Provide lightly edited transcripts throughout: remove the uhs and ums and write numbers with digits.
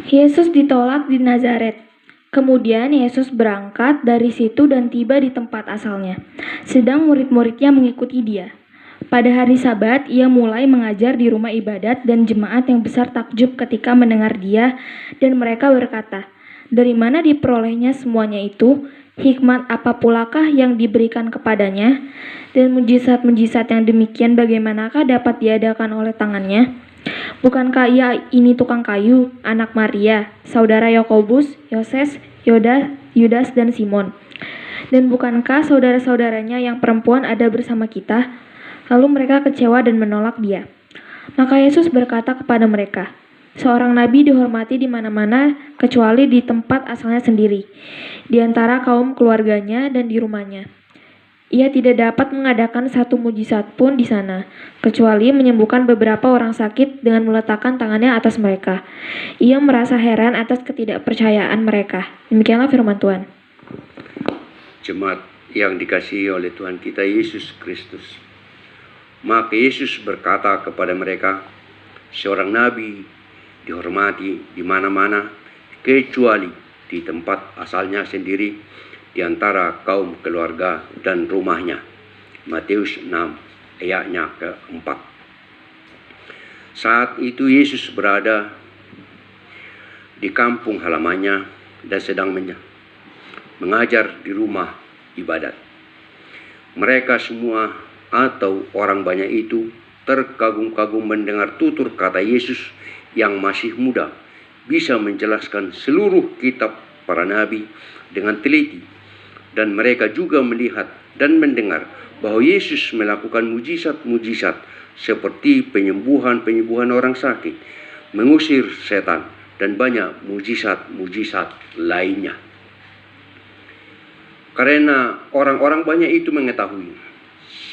Yesus ditolak di Nazaret. Kemudian Yesus berangkat dari situ dan tiba di tempat asalnya. Sedang murid-muridnya mengikuti dia. Pada hari Sabat, ia mulai mengajar di rumah ibadat dan jemaat yang besar takjub ketika mendengar dia dan mereka berkata, "Dari mana diperolehnya semuanya itu? Hikmat apa pulakah yang diberikan kepadanya? Dan mujizat-mujizat yang demikian bagaimanakah dapat diadakan oleh tangannya? Bukankah ia ini tukang kayu, anak Maria, saudara Yakobus, Yoses, Yudas, dan Simon? Dan bukankah saudara-saudaranya yang perempuan ada bersama kita?" Lalu mereka kecewa dan menolak dia. Maka Yesus berkata kepada mereka, "Seorang nabi dihormati di mana-mana kecuali di tempat asalnya sendiri, di antara kaum keluarganya dan di rumahnya. Ia tidak dapat mengadakan satu mujizat pun di sana, kecuali menyembuhkan beberapa orang sakit dengan meletakkan tangannya atas mereka." Ia merasa heran atas ketidakpercayaan mereka. Demikianlah firman Tuhan. Jemaat yang dikasihi oleh Tuhan kita Yesus Kristus. Maka Yesus berkata kepada mereka, "Seorang nabi dihormati di mana-mana kecuali di tempat asalnya sendiri, di antara kaum keluarga dan rumahnya." Matius 6 ayatnya ke-4. Saat itu Yesus berada di kampung halamannya dan sedang mengajar di rumah ibadat. Mereka semua atau orang banyak itu terkagum-kagum mendengar tutur kata Yesus yang masih muda, bisa menjelaskan seluruh kitab para nabi dengan teliti. Dan mereka juga melihat dan mendengar bahwa Yesus melakukan mujizat-mujizat seperti penyembuhan orang sakit, mengusir setan, dan banyak mujizat-mujizat lainnya. Karena orang-orang banyak itu mengetahui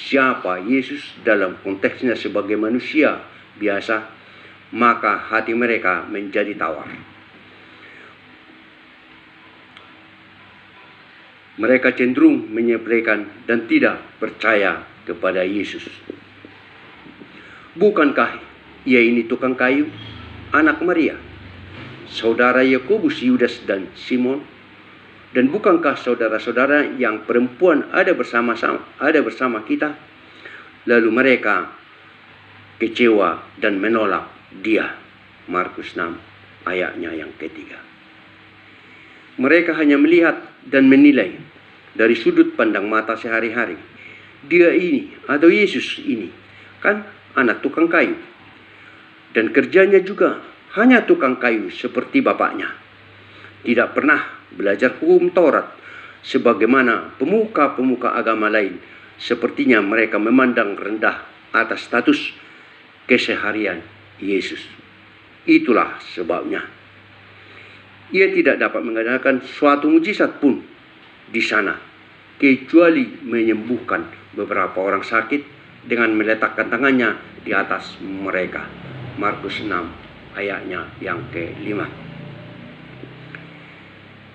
siapa Yesus dalam konteksnya sebagai manusia biasa, maka hati mereka menjadi tawar. Mereka cenderung menyepelekan dan tidak percaya kepada Yesus. Bukankah ia ini tukang kayu, anak Maria, saudara Yakobus, Yudas, dan Simon? Dan bukankah saudara-saudara yang perempuan ada bersama kita? Lalu mereka kecewa dan menolak dia. Markus 6 ayatnya yang ketiga. Mereka hanya melihat dan menilai dari sudut pandang mata sehari-hari. Dia ini atau Yesus ini kan anak tukang kayu. Dan kerjanya juga hanya tukang kayu seperti bapaknya. Tidak pernah belajar hukum Taurat sebagaimana pemuka-pemuka agama lain. Sepertinya mereka memandang rendah atas status keseharian Yesus. Itulah sebabnya ia tidak dapat mengadakan suatu mujizat pun di sana, kecuali menyembuhkan beberapa orang sakit dengan meletakkan tangannya di atas mereka. Markus 6 ayatnya yang ke-5.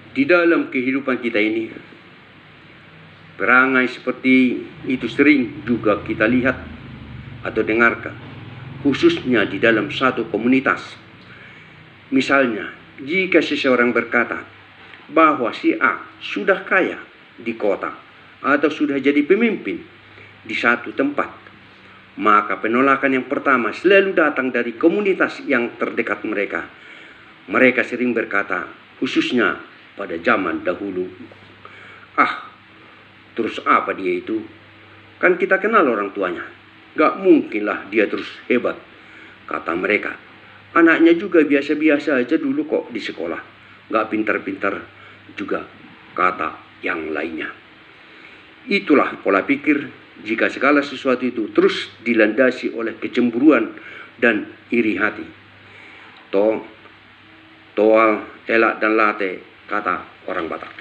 Di dalam kehidupan kita ini, perangai seperti itu sering juga kita lihat atau dengarkan, khususnya di dalam satu komunitas. Misalnya, jika seseorang berkata bahwa si A sudah kaya di kota atau sudah jadi pemimpin di satu tempat, maka penolakan yang pertama selalu datang dari komunitas yang terdekat mereka. Mereka sering berkata, khususnya pada zaman dahulu, terus apa dia itu? Kan kita kenal orang tuanya. Gak mungkinlah dia terus hebat, kata mereka. Anaknya juga biasa-biasa aja dulu kok di sekolah. Gak pintar-pintar juga, kata yang lainnya. Itulah pola pikir jika segala sesuatu itu terus dilandasi oleh kecemburuan dan iri hati. Toal, elak, dan late, kata orang Batak.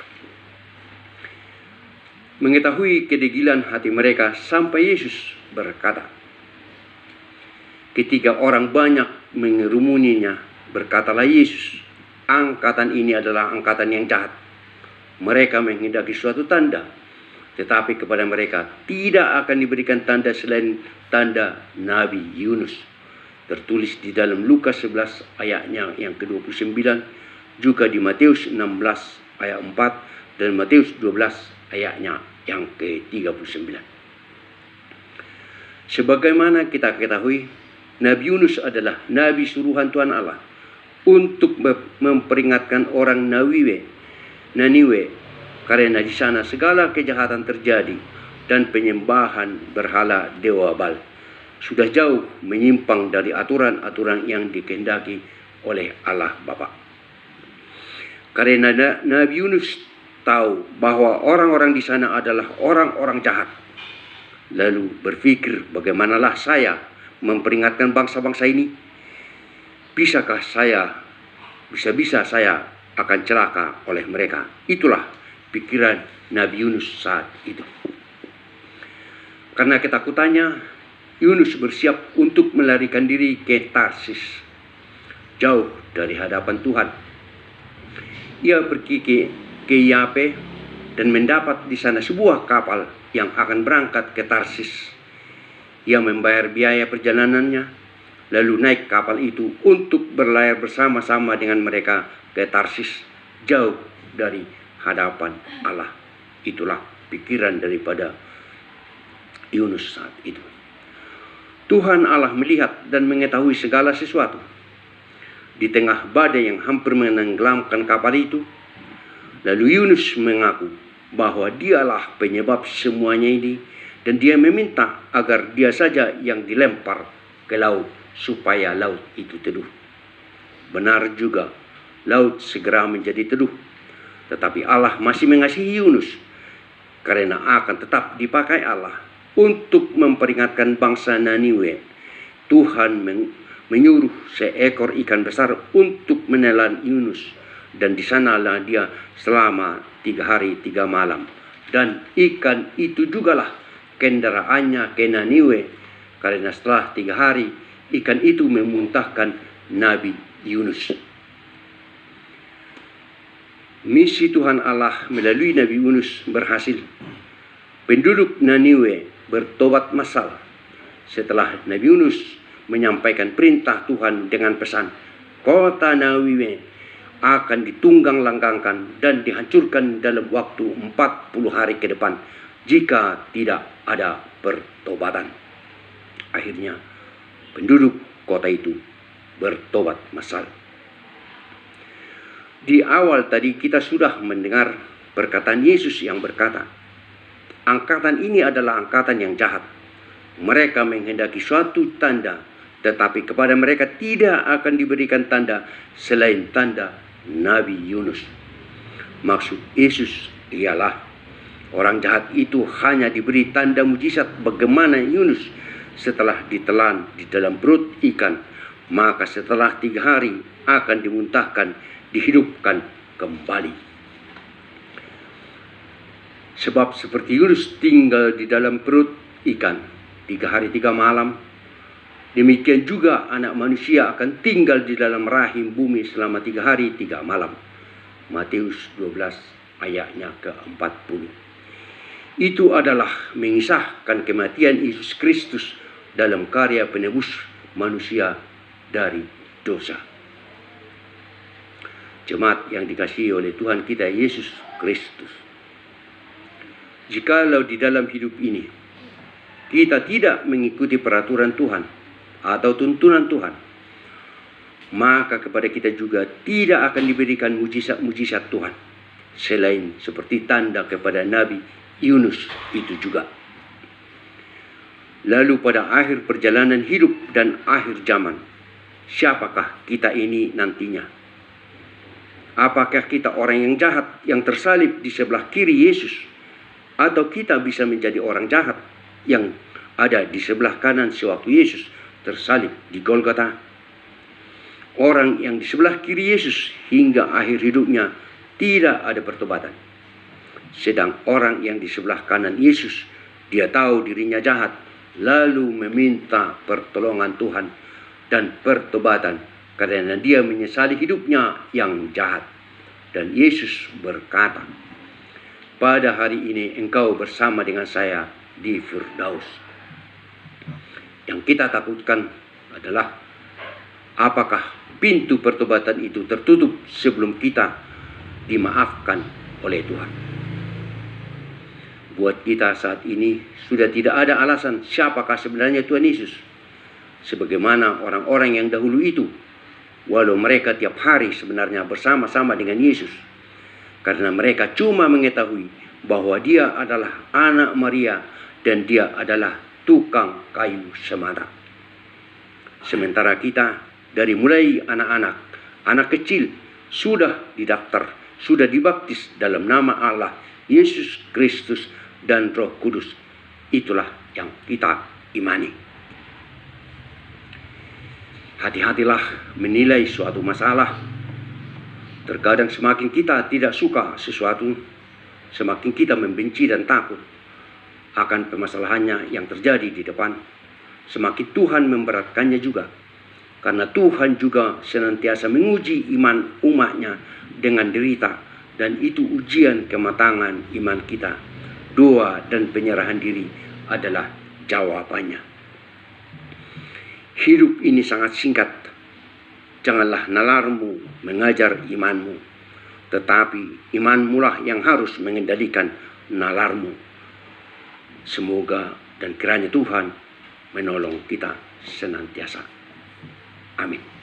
Mengetahui kedegilan hati mereka sampai Yesus berkata, ketika orang banyak mengerumuninya, berkatalah Yesus, angkatan ini adalah angkatan yang jahat. Mereka menghendaki suatu tanda, tetapi kepada mereka tidak akan diberikan tanda selain tanda Nabi Yunus. tertulis di dalam Lukas 11 ayatnya yang ke-29, juga di Matius 16 ayat 4 dan Matius 12 ayatnya yang ke-39. Sebagaimana kita ketahui, Nabi Yunus adalah nabi suruhan Tuhan Allah untuk memperingatkan orang Naniwe, karena di sana segala kejahatan terjadi dan penyembahan berhala dewa Baal sudah jauh menyimpang dari aturan-aturan yang dikehendaki oleh Allah Bapa. Karena Nabi Yunus tahu bahwa orang-orang di sana adalah orang-orang jahat, lalu berpikir, bagaimanalah saya memperingatkan bangsa-bangsa ini? Bisa-bisa saya akan celaka oleh mereka. Itulah pikiran Nabi Yunus saat itu. Karena ketakutannya, Yunus bersiap untuk melarikan diri ke Tarsis, jauh dari hadapan Tuhan. Ia pergi ke Yape dan mendapat di sana sebuah kapal yang akan berangkat ke Tarsis. Ia membayar biaya perjalanannya, lalu naik kapal itu untuk berlayar bersama-sama dengan mereka ke Tarsis, jauh dari hadapan Allah. Itulah pikiran daripada Yunus saat itu. Tuhan Allah melihat dan mengetahui segala sesuatu. Di tengah badai yang hampir menenggelamkan kapal itu, lalu Yunus mengaku bahwa dialah penyebab semuanya ini, dan dia meminta agar dia saja yang dilempar ke laut supaya laut itu teduh. Benar juga, laut segera menjadi teduh, tetapi Allah masih mengasihi Yunus karena akan tetap dipakai Allah untuk memperingatkan bangsa Naniwe. Tuhan menyuruh seekor ikan besar untuk menelan Yunus, dan di sanalah dia selama 3 hari 3 malam. Dan ikan itu jugalah kendaraannya ke Naniwe, karena setelah 3 hari ikan itu memuntahkan Nabi Yunus. Misi Tuhan Allah melalui Nabi Yunus berhasil. Penduduk Naniwe bertobat massal setelah Nabi Yunus menyampaikan perintah Tuhan dengan pesan, kota Naniwe akan ditunggang langgangan dan dihancurkan dalam waktu 40 hari ke depan jika tidak ada pertobatan. Akhirnya penduduk kota itu bertobat massal. Di awal tadi kita sudah mendengar perkataan Yesus yang berkata, angkatan ini adalah angkatan yang jahat. Mereka menghendaki suatu tanda, tetapi kepada mereka tidak akan diberikan tanda selain tanda Nabi Yunus. Maksud Yesus ialah orang jahat itu hanya diberi tanda mujizat bagaimana Yunus setelah ditelan di dalam perut ikan, maka setelah 3 hari akan dimuntahkan, dihidupkan kembali. Sebab seperti Yunus tinggal di dalam perut ikan 3 hari 3 malam, demikian juga anak manusia akan tinggal di dalam rahim bumi selama 3 hari 3 malam. Matius 12 ayatnya ke-40. Itu adalah mengisahkan kematian Yesus Kristus dalam karya penebus manusia dari dosa. Jemaat yang dikasihi oleh Tuhan kita Yesus Kristus, jikalau di dalam hidup ini kita tidak mengikuti peraturan Tuhan atau tuntunan Tuhan, maka kepada kita juga tidak akan diberikan mujizat-mujizat Tuhan, selain seperti tanda kepada Nabi Yunus itu juga. Lalu pada akhir perjalanan hidup dan akhir zaman, siapakah kita ini nantinya? Apakah kita orang yang jahat yang tersalib di sebelah kiri Yesus, atau kita bisa menjadi orang jahat yang ada di sebelah kanan sewaktu Yesus tersalib di Golgota? Orang yang di sebelah kiri Yesus hingga akhir hidupnya tidak ada pertobatan. Sedang orang yang di sebelah kanan Yesus, dia tahu dirinya jahat, lalu meminta pertolongan Tuhan dan pertobatan karena dia menyesali hidupnya yang jahat. Dan Yesus berkata, pada hari ini engkau bersama dengan saya di Firdaus. Yang kita takutkan adalah Apakah pintu pertobatan itu tertutup sebelum kita dimaafkan oleh Tuhan? Buat kita saat ini sudah tidak ada alasan siapakah sebenarnya Tuhan Yesus. Sebagaimana orang-orang yang dahulu itu, walau mereka tiap hari sebenarnya bersama-sama dengan Yesus, karena mereka cuma mengetahui bahwa dia adalah anak Maria dan dia adalah tukang kayu semata. Sementara kita dari mulai anak-anak, anak kecil sudah didaftar, sudah dibaptis dalam nama Allah, Yesus Kristus dan Roh Kudus. Itulah yang kita imani. Hati-hatilah menilai suatu masalah. Terkadang semakin kita tidak suka sesuatu, semakin kita membenci dan takut akan permasalahannya yang terjadi di depan. Semakin Tuhan memberatkannya juga. Karena Tuhan juga senantiasa menguji iman umatnya dengan derita. Dan itu ujian kematangan iman kita. Doa dan penyerahan diri adalah jawabannya. Hidup ini sangat singkat. Janganlah nalarmu mengajar imanmu, tetapi imanmulah yang harus mengendalikan nalarmu. Semoga dan kiranya Tuhan menolong kita senantiasa. Amin.